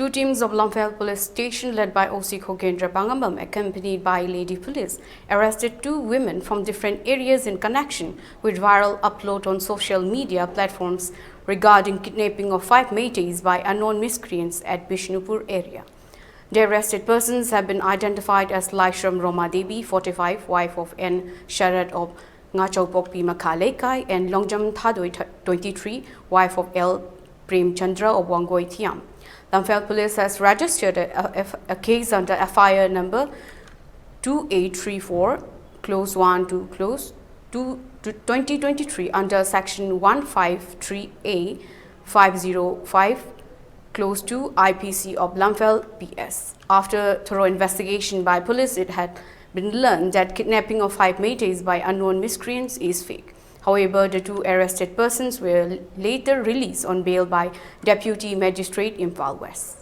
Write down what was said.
Two teams of Lamphel Police Station led by OC Khokendra Pangambam, accompanied by Lady Police, arrested two women from different areas in connection with viral upload on social media platforms regarding kidnapping of 5 Métis by unknown miscreants at Bishnupur area. The arrested persons have been identified as Laishram Roma Devi, 45, wife of N. Sharad of Ngachopokpi Makhalekai, and Longjam Thadoi, 23, wife of L. Prem Chandra of Wangoi Thiam. Lamphel Police has registered a case under FIR number 2834, close 1 to close 2023 under section 153A 505 close 2 IPC of Lamphel PS. After thorough investigation by police, it had been learned that kidnapping of 5 Métis by unknown miscreants is fake. However, the two arrested persons were later released on bail by Deputy Magistrate Imphal West.